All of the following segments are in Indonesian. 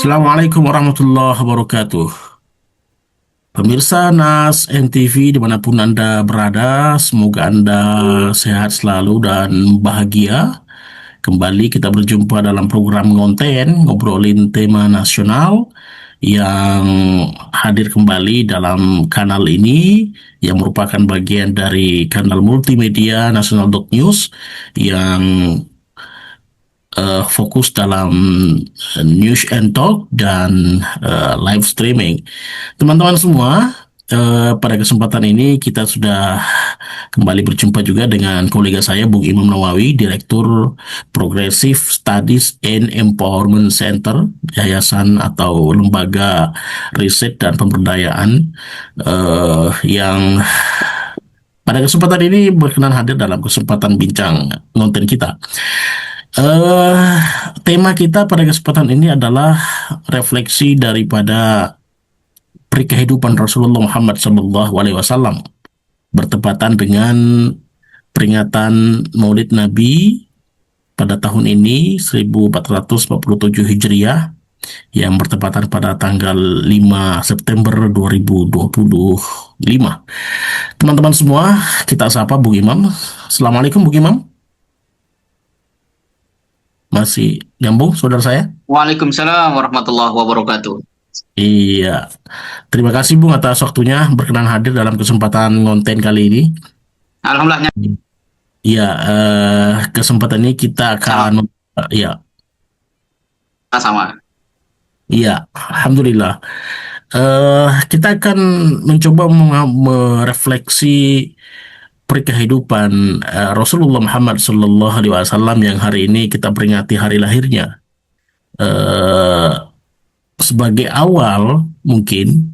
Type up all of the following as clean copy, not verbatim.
Assalamualaikum warahmatullahi wabarakatuh. Pemirsa Nas NTV dimanapun Anda berada, semoga Anda sehat selalu dan bahagia. Kembali kita berjumpa dalam program Ngonten, ngobrolin tema nasional yang hadir kembali dalam kanal ini yang merupakan bagian dari kanal multimedia Nasional.News yang fokus dalam news and talk dan live streaming. Teman-teman semua, pada kesempatan ini kita sudah kembali berjumpa juga dengan kolega saya, Bung Imam Nawawi, Direktur Progressive Studies and Empowerment Center, yayasan atau lembaga riset dan pemberdayaan yang pada kesempatan ini berkenan hadir dalam kesempatan bincang konten kita. Eh, Tema kita pada kesempatan ini adalah refleksi daripada kehidupan Rasulullah Muhammad SAW bertepatan dengan peringatan Maulid Nabi pada tahun ini 1447 Hijriah yang bertepatan pada tanggal 5 September 2025. Teman-teman semua, kita sapa Bung Imam. Assalamualaikum Bung Imam. Masih nyambung saudara saya? Waalaikumsalam warahmatullahi wabarakatuh. Iya, terima kasih Bung atas waktunya berkenan hadir dalam kesempatan konten kali ini. Alhamdulillah Iya, kesempatan ini kita akan, ya, sama. iya, Alhamdulillah. Kita akan mencoba merefleksi perkehidupan Rasulullah Muhammad Sallallahu Alaihi Wasallam yang hari ini kita peringati hari lahirnya. Eh, Sebagai awal, mungkin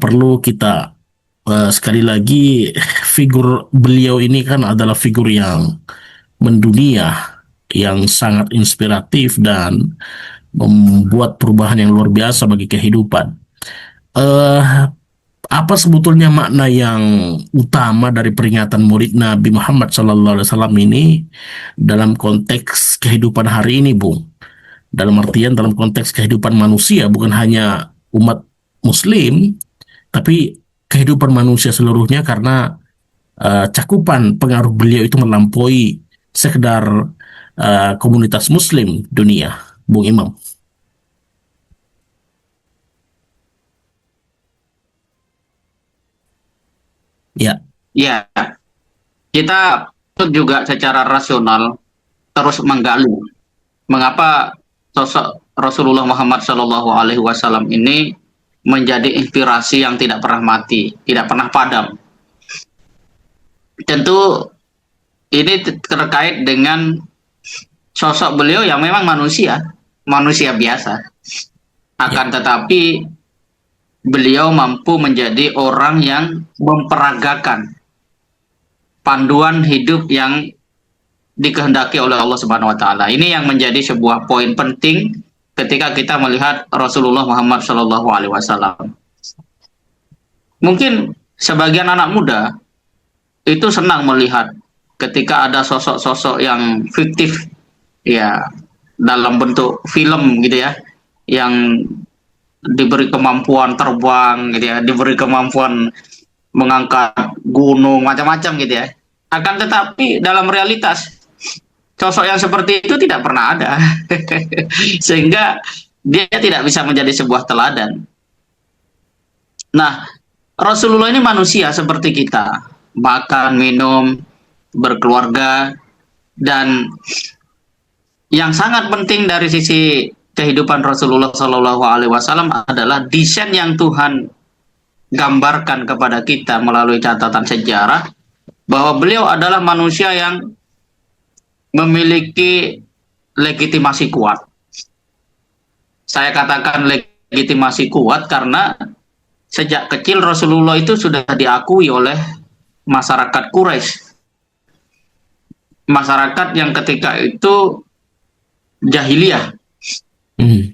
perlu kita sekali lagi figur beliau ini kan adalah figur yang mendunia, yang sangat inspiratif dan membuat perubahan yang luar biasa bagi kehidupan. Eh, apa sebetulnya makna yang utama dari peringatan Maulid Nabi Muhammad SAW ini dalam konteks kehidupan hari ini, Bung? Dalam artian dalam konteks kehidupan manusia, bukan hanya umat Muslim, tapi kehidupan manusia seluruhnya karena cakupan pengaruh beliau itu melampaui sekedar komunitas Muslim dunia, Bung Imam. Ya, Ya, kita juga secara rasional terus menggali mengapa sosok Rasulullah Muhammad Shallallahu Alaihi Wasallam ini menjadi inspirasi yang tidak pernah mati, tidak pernah padam. Tentu ini terkait dengan sosok beliau yang memang manusia, manusia biasa. ya, Akan tetapi beliau mampu menjadi orang yang memperagakan panduan hidup yang dikehendaki oleh Allah Subhanahu wa taala. Ini yang menjadi sebuah poin penting ketika kita melihat Rasulullah Muhammad Shallallahu alaihi wasallam. Mungkin sebagian anak muda itu senang melihat ketika ada sosok-sosok yang fiktif ya dalam bentuk film gitu ya, yang diberi kemampuan terbang gitu ya, diberi kemampuan mengangkat gunung macam-macam gitu ya. Akan tetapi dalam realitas sosok yang seperti itu tidak pernah ada. Sehingga dia tidak bisa menjadi sebuah teladan. Nah, Rasulullah ini manusia seperti kita, makan, minum, berkeluarga, dan yang sangat penting dari sisi kehidupan Rasulullah Shallallahu Alaihi Wasallam adalah desain yang Tuhan gambarkan kepada kita melalui catatan sejarah bahwa beliau adalah manusia yang memiliki legitimasi kuat. Saya katakan legitimasi kuat karena sejak kecil Rasulullah itu sudah diakui oleh masyarakat Quraisy. Masyarakat yang ketika itu jahiliyah.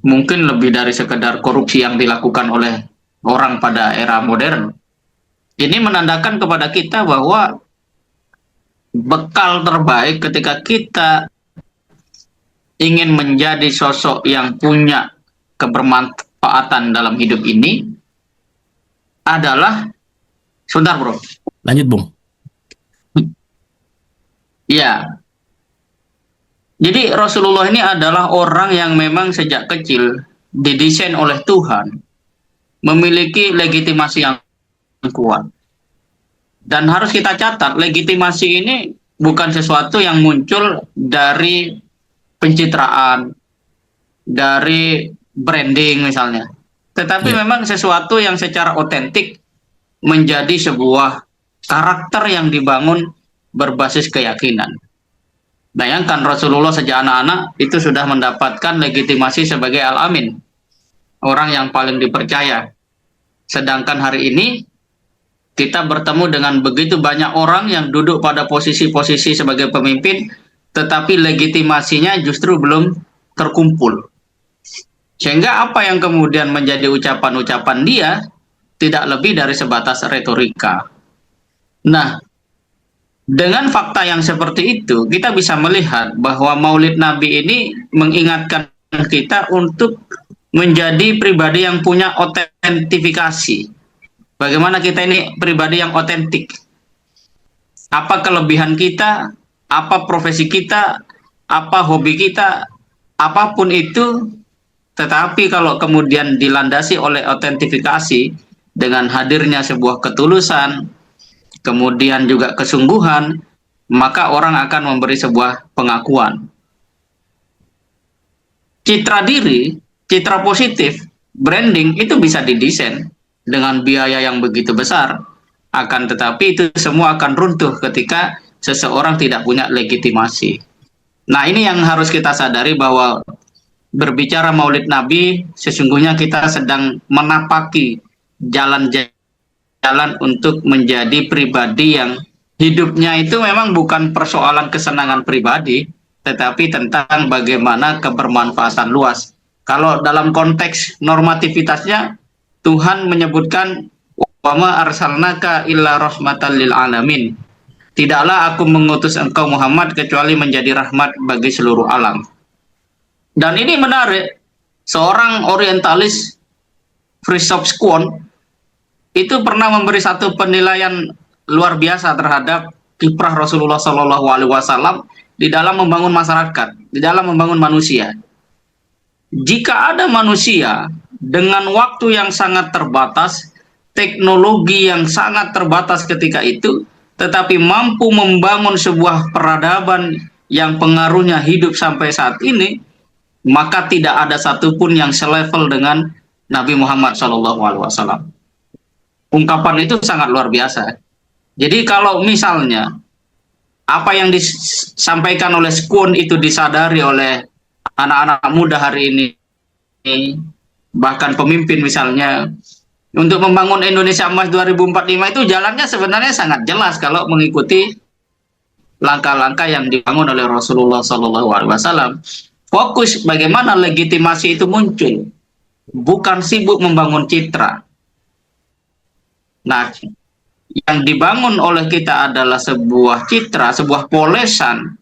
Mungkin lebih dari sekedar korupsi yang dilakukan oleh orang pada era modern. Ini menandakan kepada kita bahwa bekal terbaik ketika kita ingin menjadi sosok yang punya kebermanfaatan dalam hidup ini adalah, sebentar bro, Lanjut, Bung. ya, jadi Rasulullah ini adalah orang yang memang sejak kecil didesain oleh Tuhan memiliki legitimasi yang kuat. Dan harus kita catat, legitimasi ini bukan sesuatu yang muncul dari pencitraan, dari branding misalnya. Tetapi Ya. memang sesuatu yang secara otentik menjadi sebuah karakter yang dibangun berbasis keyakinan. Bayangkan Rasulullah sejak anak-anak itu sudah mendapatkan legitimasi sebagai Al-Amin, orang yang paling dipercaya. Sedangkan hari ini kita bertemu dengan begitu banyak orang yang duduk pada posisi-posisi sebagai pemimpin, tetapi legitimasinya justru belum terkumpul. Sehingga apa yang kemudian menjadi ucapan-ucapan dia tidak lebih dari sebatas retorika. Nah, dengan fakta yang seperti itu, kita bisa melihat bahwa Maulid Nabi ini mengingatkan kita untuk menjadi pribadi yang punya otentifikasi. Bagaimana kita ini pribadi yang otentik? Apa kelebihan kita? Apa profesi kita? Apa hobi kita? Apapun itu, tetapi kalau kemudian dilandasi oleh otentifikasi dengan hadirnya sebuah ketulusan, kemudian juga kesungguhan, maka orang akan memberi sebuah pengakuan. Citra diri, citra positif, branding itu bisa didesain dengan biaya yang begitu besar. Akan tetapi itu semua akan runtuh ketika seseorang tidak punya legitimasi. Nah, ini yang harus kita sadari, bahwa berbicara Maulid Nabi, sesungguhnya kita sedang menapaki jalan untuk menjadi pribadi yang hidupnya itu memang bukan persoalan kesenangan pribadi, tetapi tentang bagaimana kebermanfaatan luas. Kalau dalam konteks normativitasnya, Tuhan menyebutkan, wa ma arsalnaka illa rahmatan lil alamin. Tidaklah aku mengutus engkau Muhammad kecuali menjadi rahmat bagi seluruh alam. Dan ini menarik, seorang orientalis, Christoph Schwann, itu pernah memberi satu penilaian luar biasa terhadap kiprah Rasulullah Shallallahu Alaihi Wasallam di dalam membangun masyarakat, di dalam membangun manusia. Jika ada manusia dengan waktu yang sangat terbatas, teknologi yang sangat terbatas ketika itu, tetapi mampu membangun sebuah peradaban yang pengaruhnya hidup sampai saat ini, maka tidak ada satupun yang selevel dengan Nabi Muhammad Shallallahu Alaihi Wasallam. Ungkapan itu sangat luar biasa. Jadi kalau misalnya apa yang disampaikan oleh Schwann itu disadari oleh anak-anak muda hari ini, bahkan pemimpin misalnya, untuk membangun Indonesia Emas 2045 itu jalannya sebenarnya sangat jelas kalau mengikuti langkah-langkah yang dibangun oleh Rasulullah SAW. Fokus bagaimana legitimasi itu muncul, bukan sibuk membangun citra. Nah, yang dibangun oleh kita adalah sebuah citra, sebuah polesan,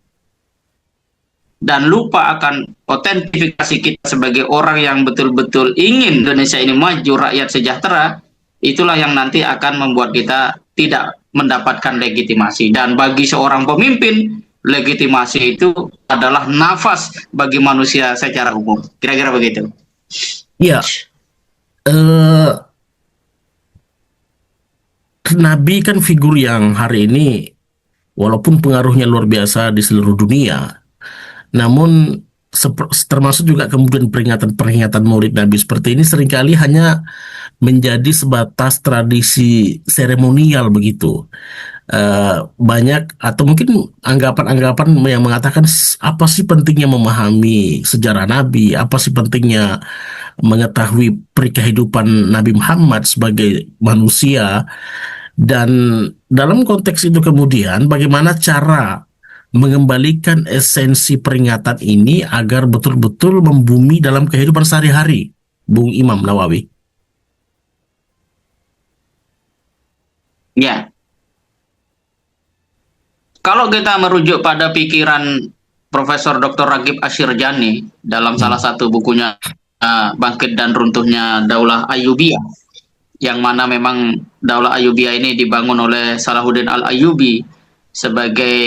dan lupa akan otentifikasi kita sebagai orang yang betul-betul ingin Indonesia ini maju, rakyat sejahtera. Itulah yang nanti akan membuat kita tidak mendapatkan legitimasi. Dan bagi seorang pemimpin, legitimasi itu adalah nafas bagi manusia secara umum. Kira-kira begitu. Ya, eh, Nabi kan figur yang hari ini walaupun pengaruhnya luar biasa di seluruh dunia, namun termasuk juga kemudian peringatan-peringatan Maulid Nabi seperti ini seringkali hanya menjadi sebatas tradisi seremonial begitu. Banyak atau mungkin anggapan-anggapan yang mengatakan apa sih pentingnya memahami sejarah Nabi, apa sih pentingnya mengetahui kehidupan Nabi Muhammad sebagai manusia, dan dalam konteks itu kemudian bagaimana cara mengembalikan esensi peringatan ini agar betul-betul membumi dalam kehidupan sehari-hari, Bung Imam Nawawi. Ya, kalau kita merujuk pada pikiran Profesor Dr. Ragib Ashirjani dalam salah satu bukunya bangkit dan runtuhnya Daulah Ayyubiyah, yang mana memang Daulah Ayyubiyah ini dibangun oleh Salahuddin Al-Ayyubi sebagai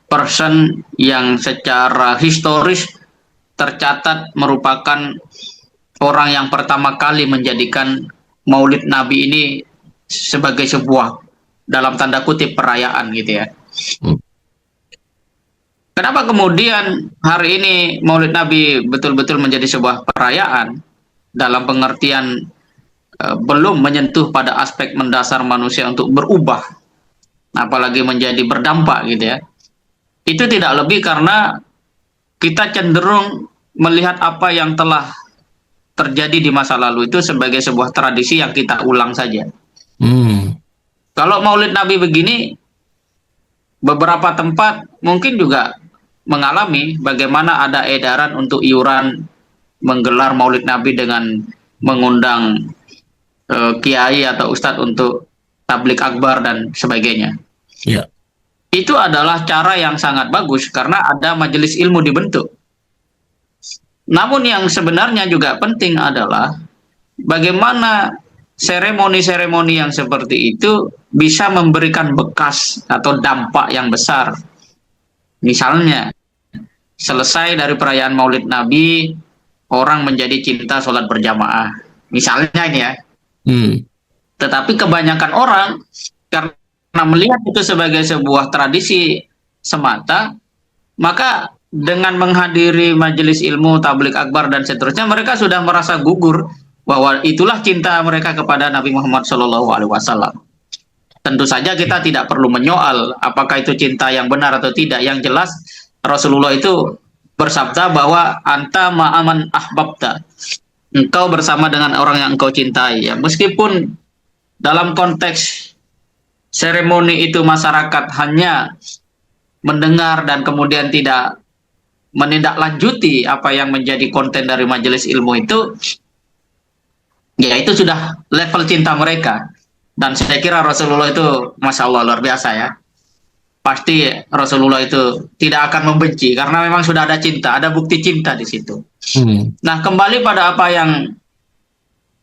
person yang secara historis tercatat merupakan orang yang pertama kali menjadikan Maulid Nabi ini sebagai sebuah dalam tanda kutip perayaan gitu ya. Hmm. Kenapa kemudian hari ini Maulid Nabi betul-betul menjadi sebuah perayaan dalam pengertian belum menyentuh pada aspek mendasar manusia untuk berubah, apalagi menjadi berdampak gitu ya. Itu tidak lebih karena kita cenderung melihat apa yang telah terjadi di masa lalu itu sebagai sebuah tradisi yang kita ulang saja. Hmm. Kalau Maulid Nabi begini, beberapa tempat mungkin juga mengalami bagaimana ada edaran untuk iuran menggelar Maulid Nabi dengan mengundang kiai atau ustadz untuk tablik akbar dan sebagainya. Ya. Itu adalah cara yang sangat bagus karena ada majelis ilmu dibentuk. Namun yang sebenarnya juga penting adalah bagaimana seremoni-seremoni yang seperti itu bisa memberikan bekas atau dampak yang besar. Misalnya, selesai dari perayaan Maulid Nabi, orang menjadi cinta sholat berjamaah. Misalnya ini ya. Hmm. Tetapi kebanyakan orang karena melihat itu sebagai sebuah tradisi semata, maka dengan menghadiri majelis ilmu, tablik akbar dan seterusnya, mereka sudah merasa gugur bahwa itulah cinta mereka kepada Nabi Muhammad SAW. Tentu saja kita tidak perlu menyoal apakah itu cinta yang benar atau tidak. Yang jelas Rasulullah itu bersabda bahwa anta ma'aman ahbabta. Engkau bersama dengan orang yang engkau cintai. Ya, meskipun dalam konteks seremoni itu masyarakat hanya mendengar dan kemudian tidak menindaklanjuti apa yang menjadi konten dari majelis ilmu itu, ya itu sudah level cinta mereka. Dan saya kira Rasulullah itu, Masya Allah, luar biasa ya. Pasti Rasulullah itu tidak akan membenci, karena memang sudah ada cinta, ada bukti cinta di situ. Hmm. Nah, kembali pada apa yang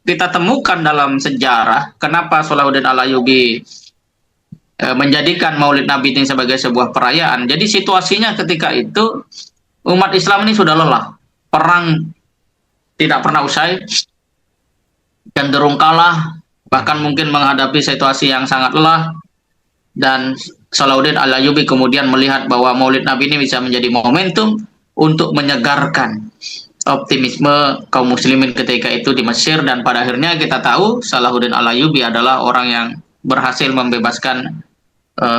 kita temukan dalam sejarah, kenapa Salahuddin Al-Ayyubi menjadikan Maulid Nabi ini sebagai sebuah perayaan. Jadi situasinya ketika itu, umat Islam ini sudah lelah. Perang tidak pernah usai, cenderung kalah, bahkan mungkin menghadapi situasi yang sangat lelah, dan Salahuddin Al-Ayyubi kemudian melihat bahwa Maulid Nabi ini bisa menjadi momentum untuk menyegarkan optimisme kaum muslimin ketika itu di Mesir, dan pada akhirnya kita tahu Salahuddin Al-Ayyubi adalah orang yang berhasil membebaskan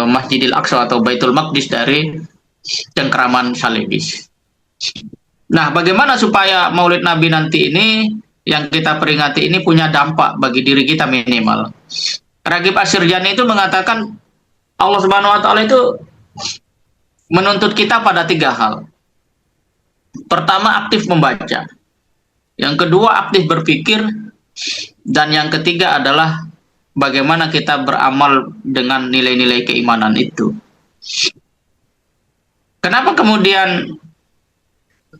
Masjidil Aqsa atau Baitul Maqdis dari cengkraman Salibis. Nah, bagaimana supaya Maulid Nabi nanti ini yang kita peringati ini punya dampak bagi diri kita minimal. Ragib Asyirjani itu mengatakan Allah Subhanahu wa taala itu menuntut kita pada 3 hal. Pertama, aktif membaca. Yang kedua, aktif berpikir. Dan yang ketiga adalah bagaimana kita beramal dengan nilai-nilai keimanan itu. Kenapa kemudian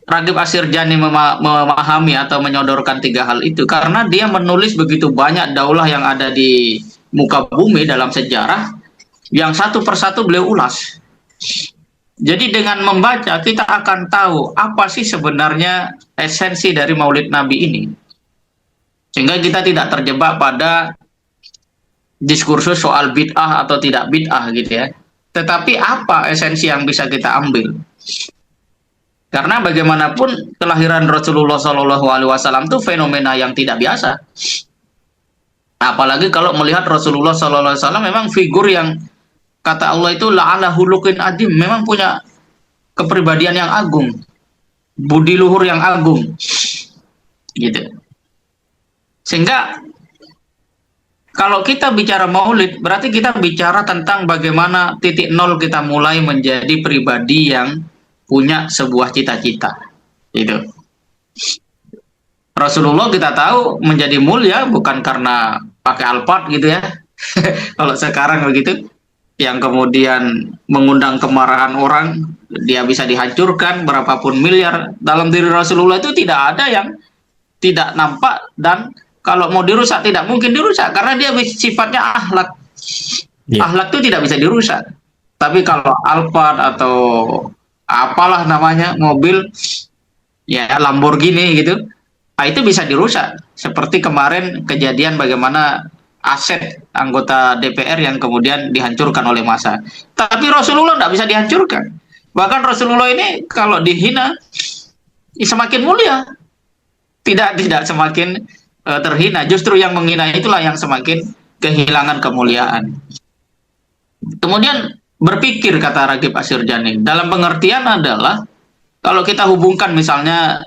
Ragib Asyirjani memahami atau menyodorkan 3 hal itu? Karena dia menulis begitu banyak daulah yang ada di muka bumi dalam sejarah, yang satu persatu beliau ulas. Jadi dengan membaca kita akan tahu apa sih sebenarnya esensi dari Maulid Nabi ini. Sehingga kita tidak terjebak pada diskursus soal bid'ah atau tidak bid'ah gitu ya. Tetapi apa esensi yang bisa kita ambil? Karena bagaimanapun kelahiran Rasulullah SAW itu fenomena yang tidak biasa. Apalagi kalau melihat Rasulullah SAW memang figur yang kata Allah itu la'ala hulukin adim, memang punya kepribadian yang agung, budi luhur yang agung, gitu. Sehingga kalau kita bicara Maulid, berarti kita bicara tentang bagaimana titik nol kita mulai menjadi pribadi yang punya sebuah cita-cita, gitu. Rasulullah kita tahu menjadi mulia bukan karena pakai Alphard gitu ya. Kalau sekarang begitu, yang kemudian mengundang kemarahan orang, dia bisa dihancurkan berapapun miliar. Dalam diri Rasulullah itu tidak ada yang tidak nampak, dan kalau mau dirusak tidak mungkin dirusak karena dia sifatnya akhlak. Ya, Akhlak itu tidak bisa dirusak. Tapi kalau Alphard atau apalah namanya mobil, ya Lamborghini gitu, itu bisa dirusak. Seperti kemarin kejadian bagaimana aset anggota DPR yang kemudian dihancurkan oleh massa. Tapi Rasulullah tidak bisa dihancurkan. Bahkan Rasulullah ini kalau dihina semakin mulia, tidak semakin terhina. Justru yang menghina itulah yang semakin kehilangan kemuliaan. Kemudian berpikir, kata Ragib Asyirjani, dalam pengertian adalah kalau kita hubungkan misalnya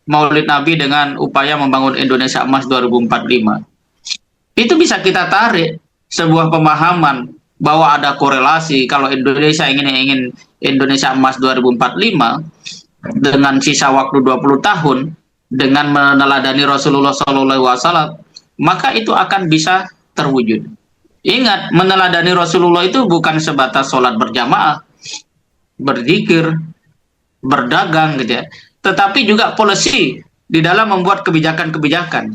Maulid Nabi dengan upaya membangun Indonesia Emas 2045, itu bisa kita tarik sebuah pemahaman bahwa ada korelasi kalau Indonesia ingin Indonesia Emas 2045 dengan sisa waktu 20 tahun dengan meneladani Rasulullah SAW, maka itu akan bisa terwujud. Ingat, meneladani Rasulullah itu bukan sebatas sholat berjamaah, berzikir, berdagang gitu ya, tetapi juga policy di dalam membuat kebijakan-kebijakan.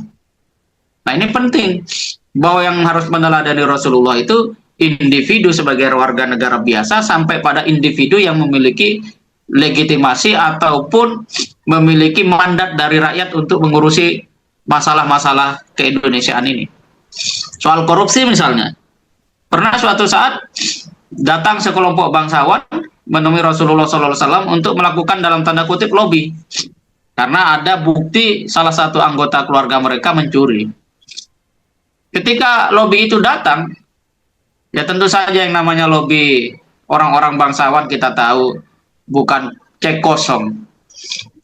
Nah, ini penting bahwa yang harus meneladani Rasulullah itu individu sebagai warga negara biasa sampai pada individu yang memiliki legitimasi ataupun memiliki mandat dari rakyat untuk mengurusi masalah-masalah keindonesiaan ini. Soal korupsi misalnya, pernah suatu saat datang sekelompok bangsawan menemui Rasulullah SAW untuk melakukan dalam tanda kutip lobby. Karena ada bukti salah satu anggota keluarga mereka mencuri. Ketika lobby itu datang, ya tentu saja yang namanya lobby orang-orang bangsawan kita tahu bukan cek kosong,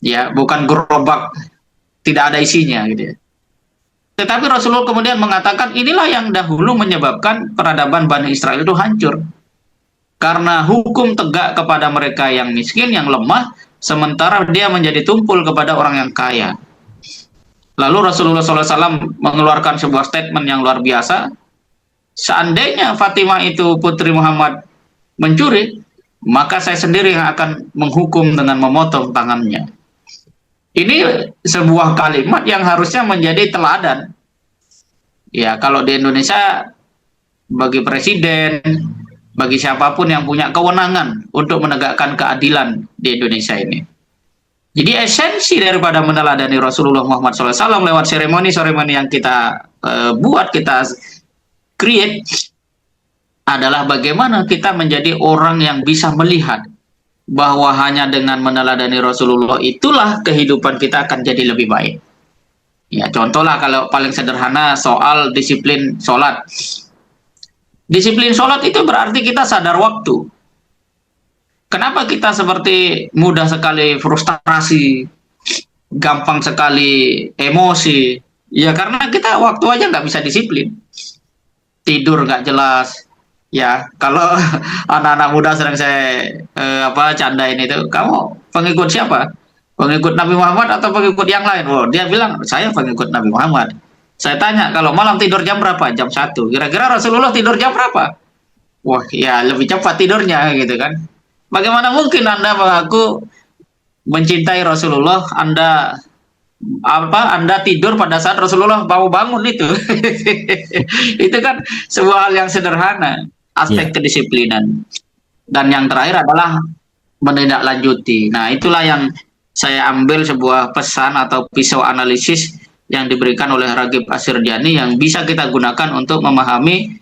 ya bukan gerobak tidak ada isinya gitu ya. Tetapi Rasulullah kemudian mengatakan inilah yang dahulu menyebabkan peradaban Bani Israel itu hancur. Karena hukum tegak kepada mereka yang miskin, yang lemah, sementara dia menjadi tumpul kepada orang yang kaya. Lalu Rasulullah SAW mengeluarkan sebuah statement yang luar biasa. Seandainya Fatimah itu putri Muhammad mencuri, maka saya sendiri yang akan menghukum dengan memotong tangannya. Ini sebuah kalimat yang harusnya menjadi teladan. Ya, kalau di Indonesia, bagi presiden, bagi siapapun yang punya kewenangan untuk menegakkan keadilan di Indonesia ini. Jadi esensi daripada meneladani Rasulullah Muhammad SAW lewat seremoni-seremoni yang kita buat, kita create, adalah bagaimana kita menjadi orang yang bisa melihat bahwa hanya dengan meneladani Rasulullah itulah kehidupan kita akan jadi lebih baik. Ya, contohlah kalau paling sederhana soal disiplin sholat. Disiplin sholat itu berarti kita sadar waktu. Kenapa kita seperti mudah sekali frustrasi, gampang sekali emosi? Ya karena kita waktu aja nggak bisa disiplin. Tidur nggak jelas. Ya, kalau anak-anak muda sering saya candain itu, kamu pengikut siapa? Pengikut Nabi Muhammad atau pengikut yang lain? Oh, dia bilang, saya pengikut Nabi Muhammad. Saya tanya, kalau malam tidur jam berapa? Jam 1. Kira-kira Rasulullah tidur jam berapa? Wah, ya lebih cepat tidurnya gitu kan. Bagaimana mungkin Anda mengaku mencintai Rasulullah, Anda tidur pada saat Rasulullah mau bangun itu? Itu kan sebuah hal yang sederhana, aspek ya, kedisiplinan. Dan yang terakhir adalah menindaklanjuti. Nah, itulah yang saya ambil sebuah pesan atau pisau analisis yang diberikan oleh Ragib Asyirjani yang bisa kita gunakan untuk memahami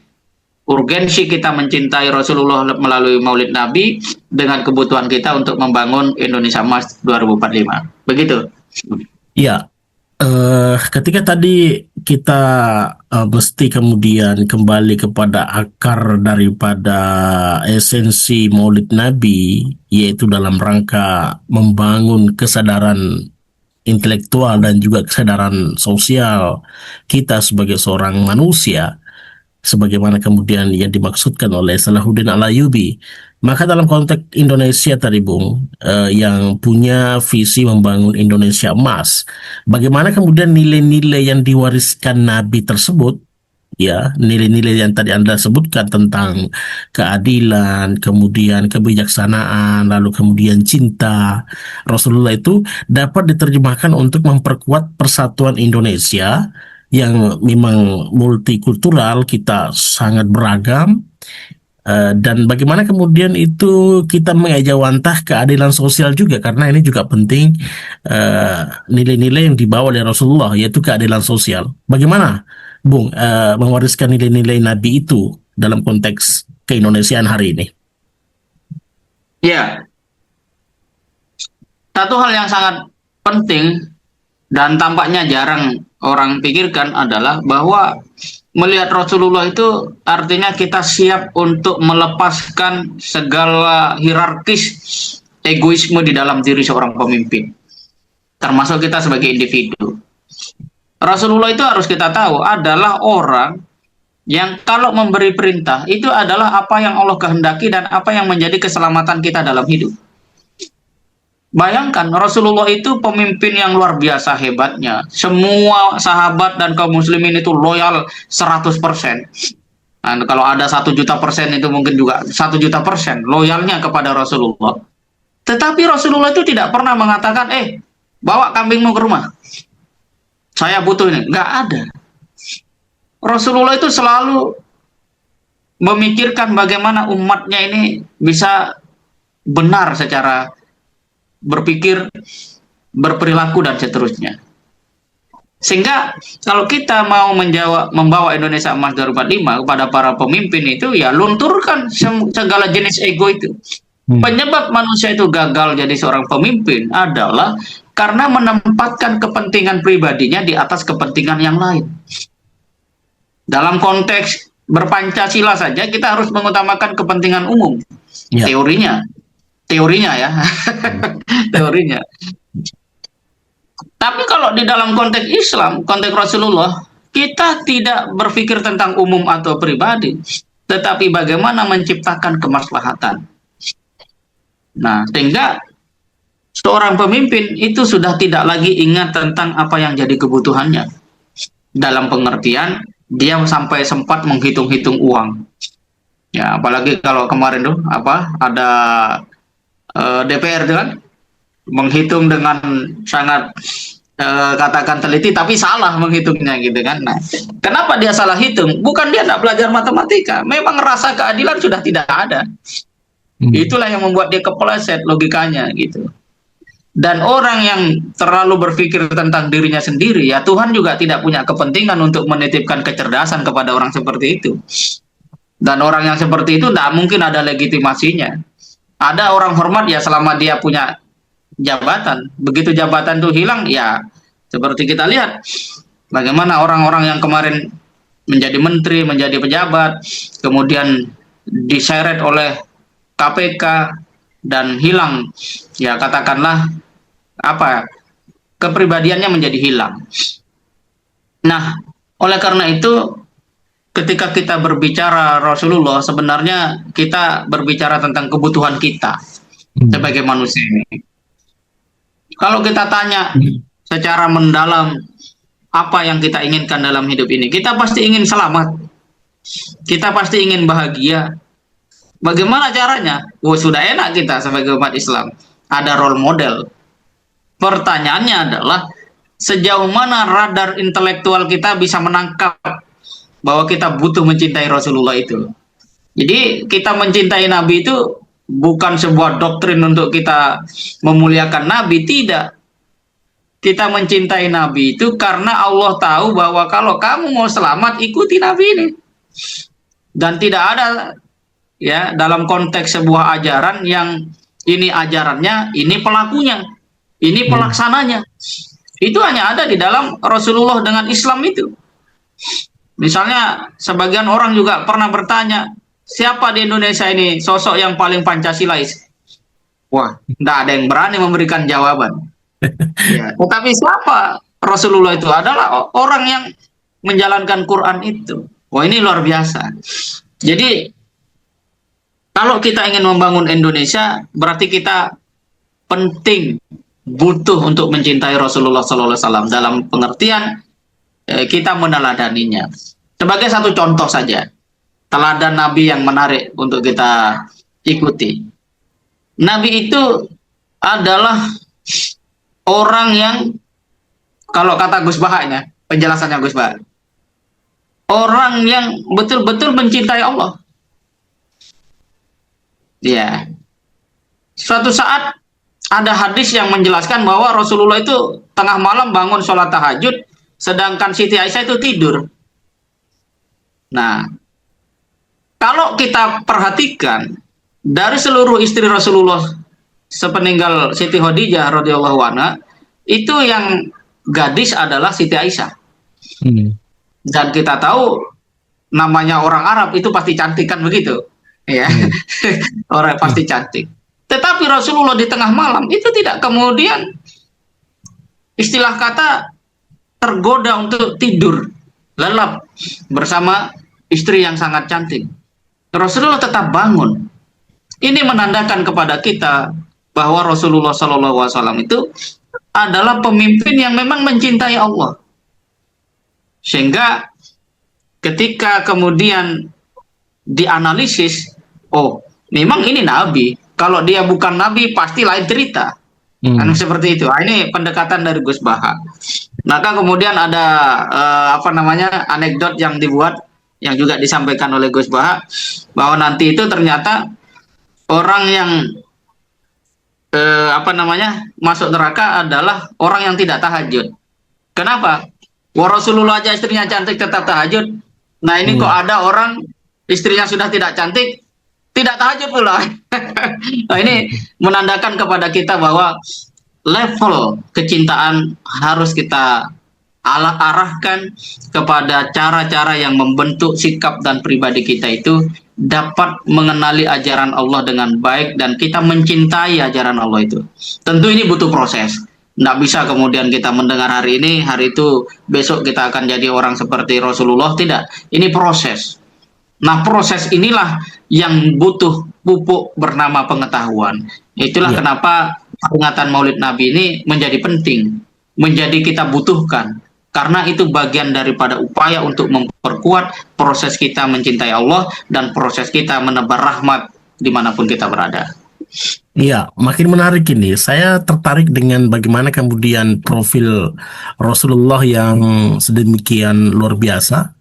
urgensi kita mencintai Rasulullah melalui Maulid Nabi dengan kebutuhan kita untuk membangun Indonesia Emas 2045. Begitu. ya. Ketika tadi kita mesti kemudian kembali kepada akar daripada esensi Maulid Nabi, yaitu dalam rangka membangun kesadaran intelektual dan juga kesadaran sosial kita sebagai seorang manusia, sebagaimana kemudian yang dimaksudkan oleh Salahuddin Al-Ayyubi. Maka dalam konteks Indonesia tadi Bung, yang punya visi membangun Indonesia emas, bagaimana kemudian nilai-nilai yang diwariskan Nabi tersebut, ya, nilai-nilai yang tadi Anda sebutkan tentang keadilan, kemudian kebijaksanaan, lalu kemudian cinta Rasulullah itu dapat diterjemahkan untuk memperkuat persatuan Indonesia yang memang multikultural, kita sangat beragam. Dan bagaimana kemudian itu kita mengejawantah keadilan sosial juga, karena ini juga penting, nilai-nilai yang dibawa oleh Rasulullah yaitu keadilan sosial. Bagaimana, Bung, mewariskan nilai-nilai Nabi itu dalam konteks keindonesiaan hari ini? Ya, satu hal yang sangat penting dan tampaknya jarang orang pikirkan adalah bahwa melihat Rasulullah itu artinya kita siap untuk melepaskan segala hierarkis egoisme di dalam diri seorang pemimpin, termasuk kita sebagai individu. Rasulullah itu harus kita tahu adalah orang yang kalau memberi perintah itu adalah apa yang Allah kehendaki dan apa yang menjadi keselamatan kita dalam hidup. Bayangkan, Rasulullah itu pemimpin yang luar biasa hebatnya. Semua sahabat dan kaum muslimin itu loyal 100%. Dan kalau ada 1 juta% itu mungkin juga 1 juta% loyalnya kepada Rasulullah. Tetapi Rasulullah itu tidak pernah mengatakan, bawa kambingmu ke rumah. Saya butuh ini. Nggak ada. Rasulullah itu selalu memikirkan bagaimana umatnya ini bisa benar secara berpikir, berperilaku, dan seterusnya. Sehingga kalau kita mau membawa Indonesia Emas 2045 kepada para pemimpin itu, ya lunturkan segala jenis ego itu. Penyebab manusia itu gagal jadi seorang pemimpin adalah karena menempatkan kepentingan pribadinya di atas kepentingan yang lain. Dalam konteks berpancasila saja kita harus mengutamakan kepentingan umum. Ya. Teorinya ya. Teorinya. Tapi kalau di dalam konteks Islam, konteks Rasulullah, kita tidak berpikir tentang umum atau pribadi, tetapi bagaimana menciptakan kemaslahatan. Nah, sehingga seorang pemimpin itu sudah tidak lagi ingat tentang apa yang jadi kebutuhannya. Dalam pengertian, dia sampai sempat menghitung-hitung uang. Ya, apalagi kalau kemarin tuh ada DPR itu kan menghitung dengan sangat katakan teliti, tapi salah menghitungnya gitu kan. Nah, kenapa dia salah hitung? Bukan dia tidak belajar matematika, memang rasa keadilan sudah tidak ada. Itulah yang membuat dia kepleset logikanya gitu. Dan orang yang terlalu berpikir tentang dirinya sendiri, ya Tuhan juga tidak punya kepentingan untuk menitipkan kecerdasan kepada orang seperti itu. Dan orang yang seperti itu tidak mungkin ada legitimasinya. Ada orang hormat ya selama dia punya jabatan. Begitu jabatan itu hilang, ya seperti kita lihat bagaimana orang-orang yang kemarin menjadi menteri, menjadi pejabat, kemudian diseret oleh KPK dan hilang, ya katakanlah kepribadiannya menjadi hilang. Nah, oleh karena itu ketika kita berbicara Rasulullah, sebenarnya kita berbicara tentang kebutuhan kita sebagai manusia ini. Kalau kita tanya secara mendalam apa yang kita inginkan dalam hidup ini, kita pasti ingin selamat. Kita pasti ingin bahagia. Bagaimana caranya? Sudah enak kita sebagai umat Islam. Ada role model. Pertanyaannya adalah sejauh mana radar intelektual kita bisa menangkap bahwa kita butuh mencintai Rasulullah itu. Jadi kita mencintai Nabi itu bukan sebuah doktrin untuk kita memuliakan Nabi, tidak. Kita mencintai Nabi itu karena Allah tahu bahwa kalau kamu mau selamat, ikuti Nabi ini. Dan tidak ada ya dalam konteks sebuah ajaran yang ini ajarannya, ini pelakunya, ini pelaksananya. Itu hanya ada di dalam Rasulullah dengan Islam itu. Misalnya sebagian orang juga pernah bertanya, siapa di Indonesia ini sosok yang paling Pancasilais? Wah, tidak ada yang berani memberikan jawaban. Ya, tetapi siapa Rasulullah itu? Adalah orang yang menjalankan Quran itu. Wah, ini luar biasa. Jadi kalau kita ingin membangun Indonesia, berarti kita penting, butuh untuk mencintai Rasulullah SAW dalam pengertian kita meneladaninya. Sebagai satu contoh saja, teladan Nabi yang menarik untuk kita ikuti. Nabi itu adalah orang yang, kalau kata Gus Bahanya, penjelasannya Gus Bah, orang yang betul-betul mencintai Allah. Ya, suatu saat ada hadis yang menjelaskan bahwa Rasulullah itu tengah malam bangun sholat tahajud, sedangkan Siti Aisyah itu tidur. Nah, kalau kita perhatikan dari seluruh istri Rasulullah sepeninggal Siti Khadijah radhiyallahu anha, itu yang gadis adalah Siti Aisyah. Dan kita tahu namanya orang Arab itu pasti cantik kan begitu, ya. Orang pasti cantik. Tetapi Rasulullah di tengah malam itu tidak kemudian istilah kata tergoda untuk tidur lelap bersama istri yang sangat cantik. Rasulullah tetap bangun. Ini menandakan kepada kita bahwa Rasulullah SAW itu adalah pemimpin yang memang mencintai Allah. Sehingga ketika kemudian dianalisis, oh memang ini Nabi. Kalau dia bukan Nabi pasti lain cerita. Kan seperti itu. Nah, ini pendekatan dari Gus Baha. Maka kemudian ada anekdot yang dibuat yang juga disampaikan oleh Gus Baha, bahwa nanti itu ternyata orang yang masuk neraka adalah orang yang tidak tahajud. Kenapa? Wah, Rasulullah aja istrinya cantik tetap tahajud. Nah ini kok ada orang istrinya sudah tidak cantik tidak tahajud pula. Nah ini menandakan kepada kita bahwa level kecintaan harus kita arahkan kepada cara-cara yang membentuk sikap dan pribadi kita itu dapat mengenali ajaran Allah dengan baik dan kita mencintai ajaran Allah itu. Tentu ini butuh proses. Nggak bisa kemudian kita mendengar hari ini, hari itu besok kita akan jadi orang seperti Rasulullah. Tidak, ini proses. Nah proses inilah yang butuh pupuk bernama pengetahuan. Itulah kenapa peringatan Maulid Nabi ini menjadi penting, menjadi kita butuhkan. Karena itu bagian daripada upaya untuk memperkuat proses kita mencintai Allah dan proses kita menebar rahmat dimanapun kita berada. Iya, makin menarik ini. Saya tertarik dengan bagaimana kemudian profil Rasulullah yang sedemikian luar biasa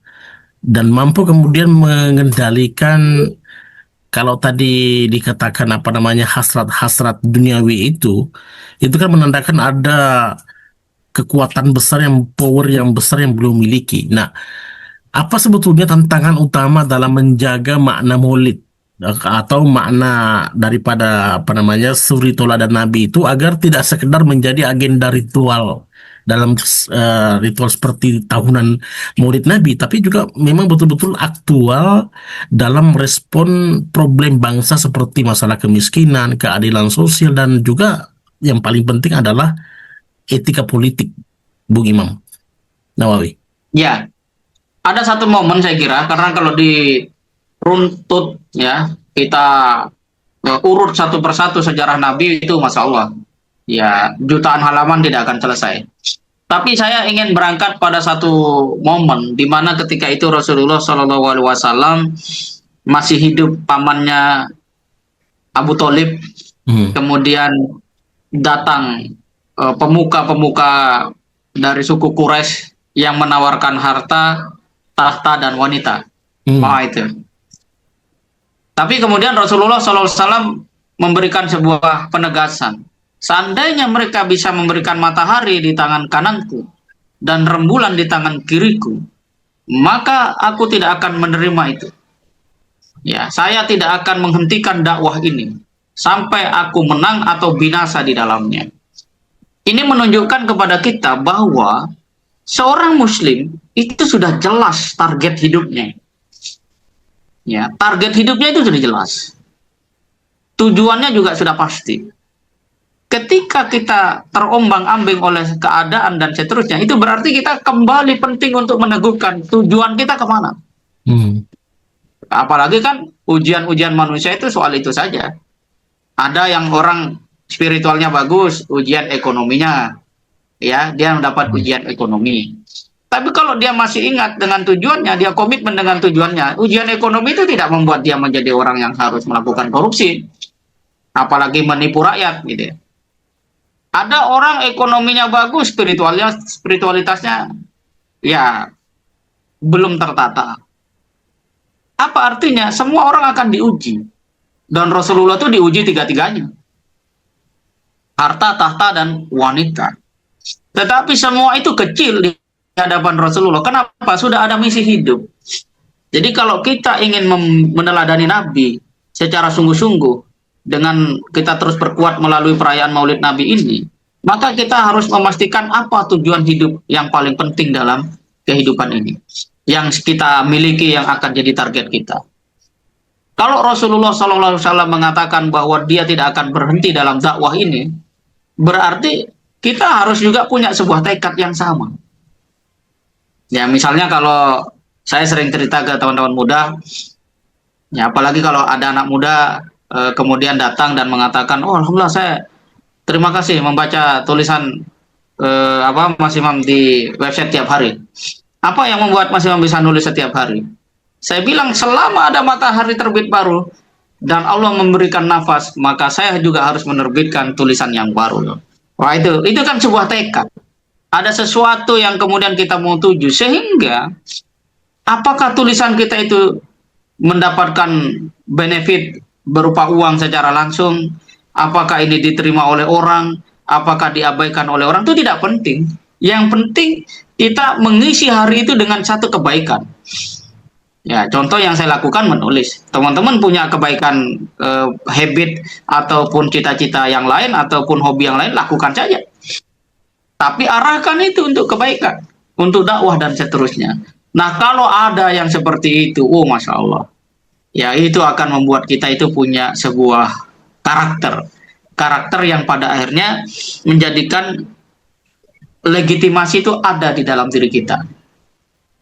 dan mampu kemudian mengendalikan, kalau tadi dikatakan hasrat-hasrat duniawi itu kan menandakan ada kekuatan besar, power yang besar yang belum miliki. Nah, apa sebetulnya tantangan utama dalam menjaga makna maulid atau makna daripada suri toladan Nabi itu agar tidak sekedar menjadi agenda ritual dalam ritual seperti tahunan Maulid Nabi, tapi juga memang betul-betul aktual dalam respon problem bangsa seperti masalah kemiskinan, keadilan sosial, dan juga yang paling penting adalah etika politik, Bung Imam Nawawi. Ya, ada satu momen saya kira, karena kalau diruntut ya, kita urut satu persatu sejarah Nabi itu, Masya Allah, ya jutaan halaman tidak akan selesai. Tapi saya ingin berangkat pada satu momen di mana ketika itu Rasulullah SAW masih hidup pamannya Abu Thalib, kemudian datang pemuka-pemuka dari suku Quraisy yang menawarkan harta, tahta, dan wanita. Itu. Tapi kemudian Rasulullah SAW memberikan sebuah penegasan. Seandainya mereka bisa memberikan matahari di tangan kananku dan rembulan di tangan kiriku, maka aku tidak akan menerima itu. Ya, saya tidak akan menghentikan dakwah ini sampai aku menang atau binasa di dalamnya. Ini menunjukkan kepada kita bahwa seorang muslim itu sudah jelas target hidupnya. Ya, target hidupnya itu sudah jelas. Tujuannya juga sudah pasti. Ketika kita terombang-ambing oleh keadaan dan seterusnya, itu berarti kita kembali penting untuk meneguhkan tujuan kita kemana. Apalagi kan ujian-ujian manusia itu soal itu saja. Ada yang orang spiritualnya bagus, ujian ekonominya, ya dia mendapat ujian ekonomi. Tapi kalau dia masih ingat dengan tujuannya, dia komitmen dengan tujuannya, ujian ekonomi itu tidak membuat dia menjadi orang yang harus melakukan korupsi, apalagi menipu rakyat gitu ya. Ada orang ekonominya bagus, spiritualitasnya ya belum tertata. Apa artinya? Semua orang akan diuji. Dan Rasulullah itu diuji tiga-tiganya. Harta, tahta, dan wanita. Tetapi semua itu kecil di hadapan Rasulullah. Kenapa? Sudah ada misi hidup. Jadi kalau kita ingin meneladani Nabi secara sungguh-sungguh, dengan kita terus berkuat melalui perayaan Maulid Nabi ini, maka kita harus memastikan apa tujuan hidup yang paling penting dalam kehidupan ini, yang kita miliki, yang akan jadi target kita. Kalau Rasulullah SAW mengatakan bahwa dia tidak akan berhenti dalam dakwah ini, berarti kita harus juga punya sebuah tekad yang sama. Ya, misalnya kalau saya sering cerita ke teman-teman muda, ya apalagi kalau ada anak muda kemudian datang dan mengatakan, oh alhamdulillah saya terima kasih membaca tulisan Mas Imam di website tiap hari. Apa yang membuat Mas Imam bisa nulis setiap hari? Saya bilang selama ada matahari terbit baru dan Allah memberikan nafas, maka saya juga harus menerbitkan tulisan yang baru. Wah itu kan sebuah tekad. Ada sesuatu yang kemudian kita mau tuju, sehingga apakah tulisan kita itu mendapatkan benefit berupa uang secara langsung, apakah ini diterima oleh orang, apakah diabaikan oleh orang, itu tidak penting. Yang penting kita mengisi hari itu dengan satu kebaikan. Ya, contoh yang saya lakukan menulis. Teman-teman punya kebaikan, habit ataupun cita-cita yang lain ataupun hobi yang lain, lakukan saja. Tapi arahkan itu untuk kebaikan, untuk dakwah dan seterusnya. Nah, kalau ada yang seperti itu, oh masya Allah, ya itu akan membuat kita itu punya sebuah karakter, karakter yang pada akhirnya menjadikan legitimasi itu ada di dalam diri kita.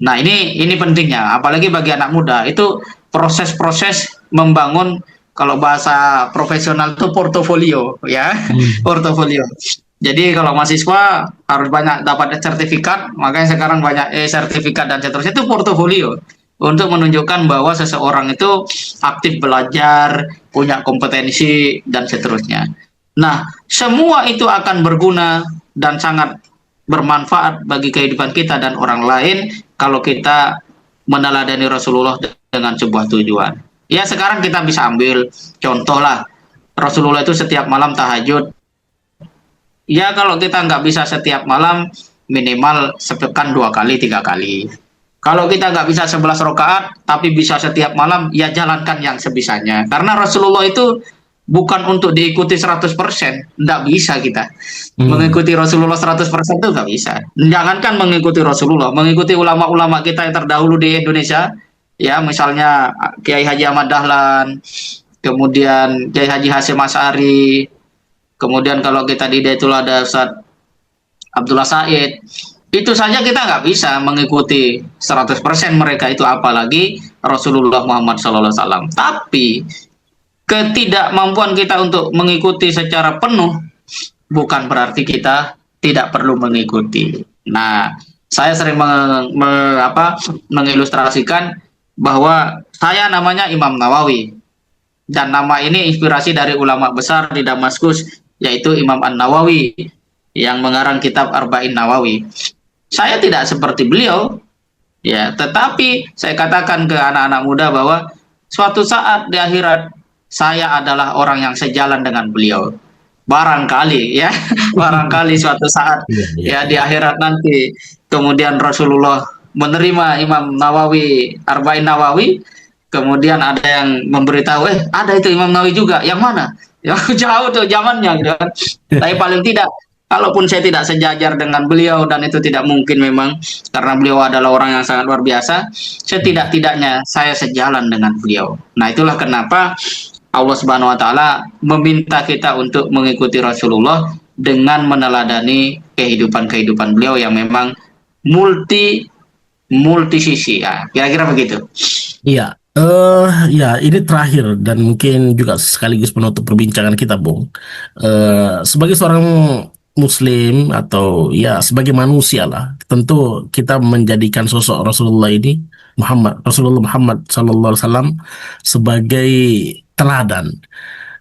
Nah, ini pentingnya, apalagi bagi anak muda, itu proses-proses membangun, kalau bahasa profesional itu portofolio, ya, portofolio. Jadi kalau mahasiswa harus banyak dapat sertifikat, makanya sekarang banyak sertifikat dan seterusnya, itu portofolio untuk menunjukkan bahwa seseorang itu aktif belajar, punya kompetensi dan seterusnya. Nah, semua itu akan berguna dan sangat bermanfaat bagi kehidupan kita dan orang lain kalau kita meneladani Rasulullah dengan sebuah tujuan. Ya sekarang kita bisa ambil contoh lah, Rasulullah itu setiap malam tahajud. Ya kalau kita nggak bisa setiap malam, minimal sepekan 2 kali, 3 kali. Kalau kita nggak bisa 11 rakaat, tapi bisa setiap malam, ya jalankan yang sebisanya. Karena Rasulullah itu bukan untuk diikuti 100%, nggak bisa kita. Mengikuti Rasulullah 100% itu nggak bisa. Jangankan mengikuti Rasulullah, mengikuti ulama-ulama kita yang terdahulu di Indonesia, ya misalnya Kiai Haji Ahmad Dahlan, kemudian Kiai Haji Hasyim Asy'ari, kemudian kalau kita di Daitul ada Ustaz Abdullah Said, itu saja kita nggak bisa mengikuti 100% mereka itu, apalagi Rasulullah Muhammad SAW. Tapi ketidakmampuan kita untuk mengikuti secara penuh bukan berarti kita tidak perlu mengikuti. Nah, saya sering mengilustrasikan bahwa saya namanya Imam Nawawi, dan nama ini inspirasi dari ulama besar di Damaskus, yaitu Imam An-Nawawi yang mengarang kitab Arba'in Nawawi. Saya tidak seperti beliau, ya, tetapi saya katakan ke anak-anak muda bahwa suatu saat di akhirat saya adalah orang yang sejalan dengan beliau. Barangkali ya, barangkali suatu saat ya di akhirat nanti kemudian Rasulullah menerima Imam Nawawi, Arba'in Nawawi, kemudian ada yang memberitahu, ada itu Imam Nawawi juga, yang mana? Yang jauh tuh zamannya gitu kan. Tapi paling tidak, kalaupun saya tidak sejajar dengan beliau, dan itu tidak mungkin memang, karena beliau adalah orang yang sangat luar biasa, setidak-tidaknya saya sejalan dengan beliau. Nah itulah kenapa Allah Subhanahu Wa Taala meminta kita untuk mengikuti Rasulullah dengan meneladani kehidupan beliau yang memang multi sisi, ya kira-kira begitu. Iya, ya ini terakhir dan mungkin juga sekaligus penutup perbincangan kita, Bung. Sebagai seorang Muslim atau ya sebagai manusia lah, tentu kita menjadikan sosok Rasulullah ini Rasulullah Muhammad Sallallahu Alaihi Wasallam sebagai teladan.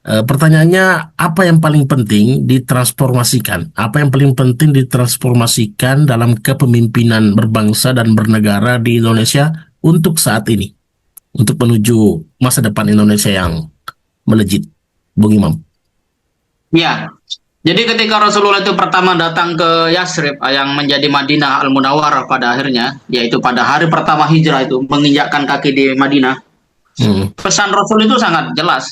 Pertanyaannya, apa yang paling penting ditransformasikan? Apa yang paling penting ditransformasikan dalam kepemimpinan berbangsa dan bernegara di Indonesia untuk saat ini, untuk menuju masa depan Indonesia yang melejit, Bung Imam? Ya, jadi ketika Rasulullah itu pertama datang ke Yasrib yang menjadi Madinah Al-Munawwarah pada akhirnya, yaitu pada hari pertama hijrah itu menginjakkan kaki di Madinah, Hmm, pesan Rasul itu sangat jelas.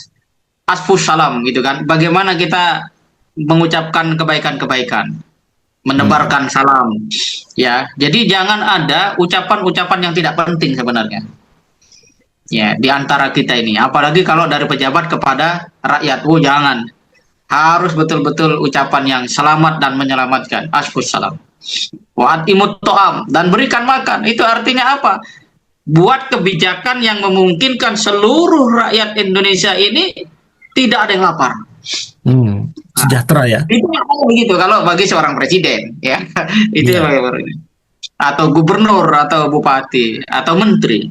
Asfus salam gitu kan. Bagaimana kita mengucapkan kebaikan-kebaikan, hmm, menebarkan salam. Ya, jadi jangan ada ucapan-ucapan yang tidak penting sebenarnya. Ya, di antara kita ini, apalagi kalau dari pejabat kepada rakyat. Oh, jangan. Harus betul-betul ucapan yang selamat dan menyelamatkan. Asfus salam. Wa'at imut to'am. Dan berikan makan. Itu artinya apa? Buat kebijakan yang memungkinkan seluruh rakyat Indonesia ini tidak ada yang lapar. hmm. Nah, Sejahtera ya? itu begitu kalau bagi seorang presiden, ya. Itu Iya, atau gubernur atau bupati atau menteri.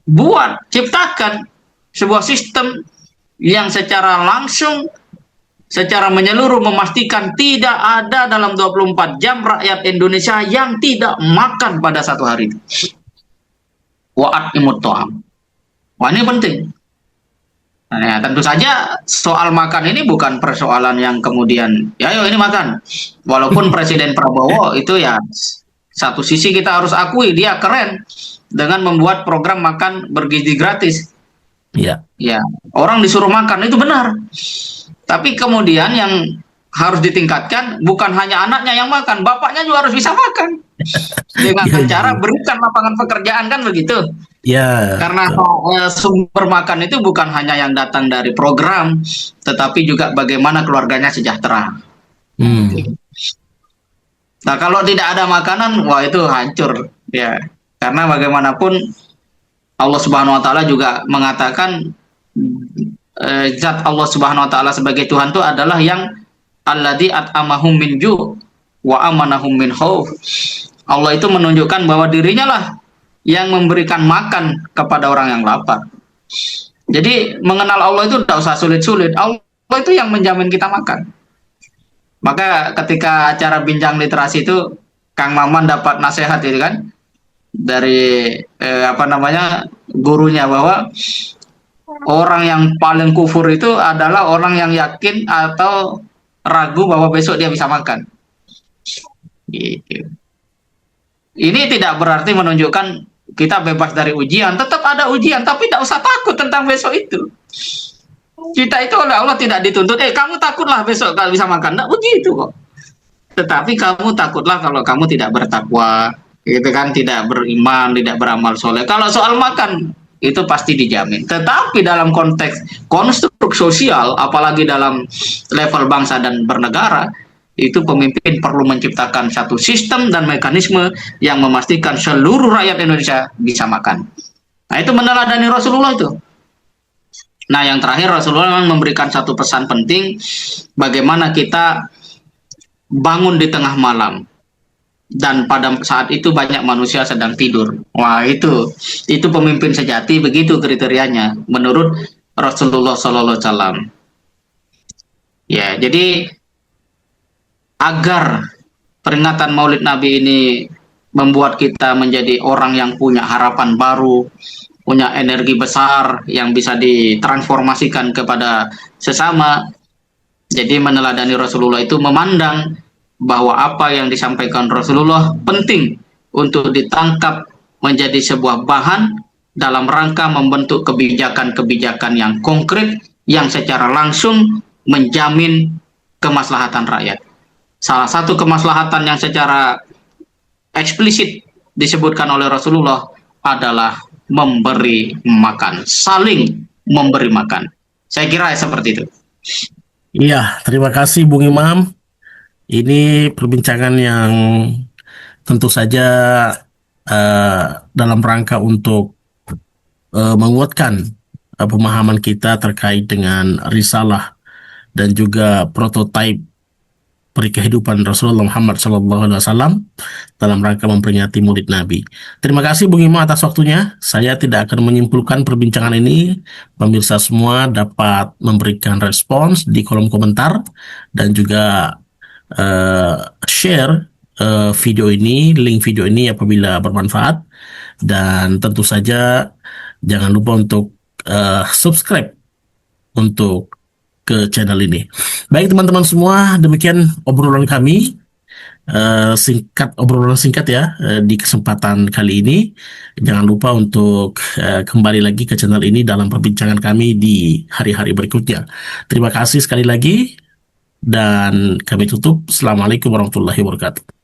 Buat ciptakan sebuah sistem yang secara langsung, secara menyeluruh memastikan tidak ada dalam 24 jam rakyat Indonesia yang tidak makan pada satu hari. Wa'at imut to'am. Wah, ini penting. Nah, ya, tentu saja soal makan ini bukan persoalan yang kemudian, ya ayo ini makan. Walaupun Presiden Prabowo itu ya satu sisi kita harus akui dia keren dengan membuat program makan bergizi gratis. iya. Ya, orang disuruh makan itu benar. Tapi kemudian yang harus ditingkatkan bukan hanya anaknya yang makan, bapaknya juga harus bisa makan. Dengan Iya, iya, cara iya. berikan lapangan pekerjaan kan begitu. Ya, Karena sumber makan itu bukan hanya yang datang dari program, tetapi juga bagaimana keluarganya sejahtera. hmm, Nah, kalau tidak ada makanan, wah itu hancur, ya. Karena bagaimanapun Allah Subhanahu Wa Taala juga mengatakan zat Allah Subhanahu Wa Taala sebagai Tuhan itu adalah yang alladzi at'amahum min ju' wa amanahum min khauf. Allah itu menunjukkan bahwa dirinya lah yang memberikan makan kepada orang yang lapar. Jadi mengenal Allah itu tidak usah sulit-sulit. Allah itu yang menjamin kita makan. Maka ketika acara bincang literasi itu Kang Maman dapat nasihat itu kan dari apa namanya gurunya bahwa orang yang paling kufur itu adalah orang yang yakin atau ragu bahwa besok dia bisa makan. Gitu. Ini tidak berarti menunjukkan kita bebas dari ujian, tetap ada ujian, tapi tidak usah takut tentang besok itu. Kita itu oleh Allah tidak dituntut, kamu takutlah besok kalau bisa makan, tidak begitu kok. Tetapi kamu takutlah kalau kamu tidak bertakwa, gitu kan, tidak beriman, tidak beramal soleh. Kalau soal makan itu pasti dijamin. Tetapi dalam konteks konstruk sosial, apalagi dalam level bangsa dan bernegara, itu pemimpin perlu menciptakan satu sistem dan mekanisme yang memastikan seluruh rakyat Indonesia bisa makan. Nah, itu meneladani Rasulullah itu. Nah, yang terakhir Rasulullah memberikan satu pesan penting, bagaimana kita bangun di tengah malam dan pada saat itu banyak manusia sedang tidur. Wah, itu pemimpin sejati, begitu kriterianya menurut Rasulullah Sallallahu Alaihi Wasallam. Ya, jadi agar peringatan Maulid Nabi ini membuat kita menjadi orang yang punya harapan baru, punya energi besar yang bisa ditransformasikan kepada sesama. Jadi meneladani Rasulullah itu memandang bahwa apa yang disampaikan Rasulullah penting untuk ditangkap menjadi sebuah bahan dalam rangka membentuk kebijakan-kebijakan yang konkret yang secara langsung menjamin kemaslahatan rakyat. Salah satu kemaslahatan yang secara eksplisit disebutkan oleh Rasulullah adalah memberi makan, saling memberi makan. Saya kira seperti itu. iya. Terima kasih, Bung Imam. Ini perbincangan yang tentu saja eh, dalam rangka untuk menguatkan pemahaman kita terkait dengan risalah dan juga prototipe peri kehidupan Rasulullah Muhammad SAW dalam rangka memperingati Maulid Nabi. Terima kasih Bung Imo atas waktunya. Saya tidak akan menyimpulkan perbincangan ini. Pemirsa semua dapat memberikan respons di kolom komentar dan juga eh, share video ini, link video ini apabila bermanfaat. Dan tentu saja jangan lupa untuk subscribe untuk ke channel ini. Baik teman-teman semua, demikian obrolan kami. Obrolan singkat ya di kesempatan kali ini. Jangan lupa untuk kembali lagi ke channel ini dalam perbincangan kami di hari-hari berikutnya. Terima kasih sekali lagi dan kami tutup. Assalamualaikum warahmatullahi wabarakatuh.